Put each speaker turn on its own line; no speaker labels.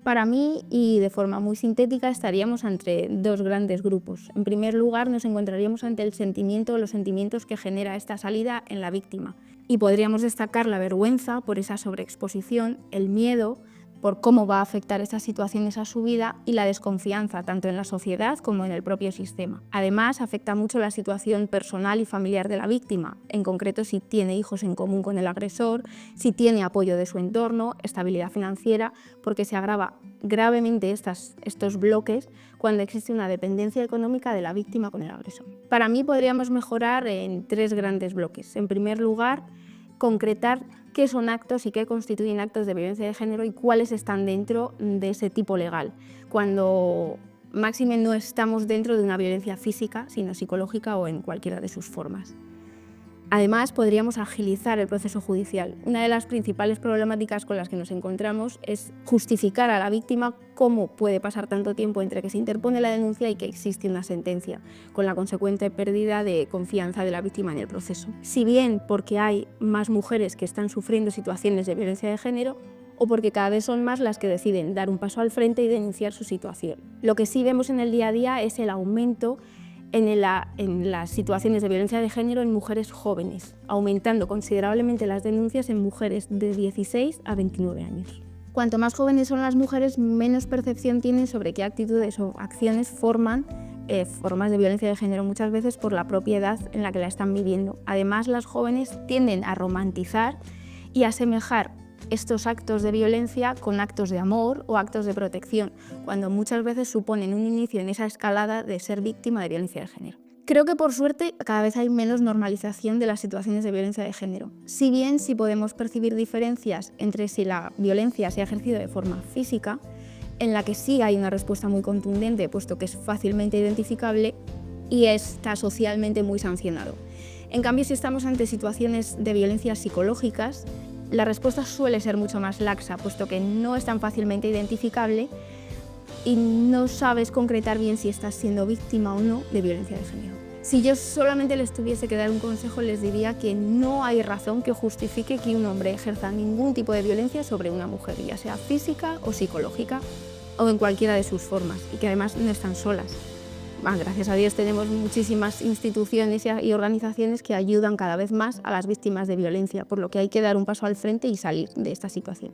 Para mí, y de forma muy sintética, estaríamos ante dos grandes grupos. En primer lugar, nos encontraríamos ante el sentimiento o los sentimientos que genera esta salida en la víctima. Y podríamos destacar la vergüenza por esa sobreexposición, el miedo por cómo va a afectar estas situaciones a su vida y la desconfianza tanto en la sociedad como en el propio sistema. Además, afecta mucho la situación personal y familiar de la víctima, en concreto si tiene hijos en común con el agresor, si tiene apoyo de su entorno, estabilidad financiera, porque se agrava gravemente estos bloques cuando existe una dependencia económica de la víctima con el agresor. Para mí podríamos mejorar en tres grandes bloques. En primer lugar, concretar qué son actos y qué constituyen actos de violencia de género y cuáles están dentro de ese tipo legal. Cuando máxime no estamos dentro de una violencia física, sino psicológica o en cualquiera de sus formas. Además, podríamos agilizar el proceso judicial. Una de las principales problemáticas con las que nos encontramos es justificar a la víctima cómo puede pasar tanto tiempo entre que se interpone la denuncia y que existe una sentencia, con la consecuente pérdida de confianza de la víctima en el proceso. Si bien porque hay más mujeres que están sufriendo situaciones de violencia de género, o porque cada vez son más las que deciden dar un paso al frente y denunciar su situación. Lo que sí vemos en el día a día es el aumento en las situaciones de violencia de género en mujeres jóvenes, aumentando considerablemente las denuncias en mujeres de 16 a 29 años. Cuanto más jóvenes son las mujeres, menos percepción tienen sobre qué actitudes o acciones forman formas de violencia de género, muchas veces por la propia edad en la que la están viviendo. Además, las jóvenes tienden a romantizar y asemejar estos actos de violencia con actos de amor o actos de protección, cuando muchas veces suponen un inicio en esa escalada de ser víctima de violencia de género. Creo que por suerte cada vez hay menos normalización de las situaciones de violencia de género. Si bien sí podemos percibir diferencias entre si la violencia se ha ejercido de forma física, en la que sí hay una respuesta muy contundente, puesto que es fácilmente identificable y está socialmente muy sancionado. En cambio, si estamos ante situaciones de violencia psicológicas, la respuesta suele ser mucho más laxa, puesto que no es tan fácilmente identificable y no sabes concretar bien si estás siendo víctima o no de violencia de género. Si yo solamente les tuviese que dar un consejo, les diría que no hay razón que justifique que un hombre ejerza ningún tipo de violencia sobre una mujer, ya sea física o psicológica o en cualquiera de sus formas, y que además no están solas. Gracias a Dios tenemos muchísimas instituciones y organizaciones que ayudan cada vez más a las víctimas de violencia, por lo que hay que dar un paso al frente y salir de esta situación.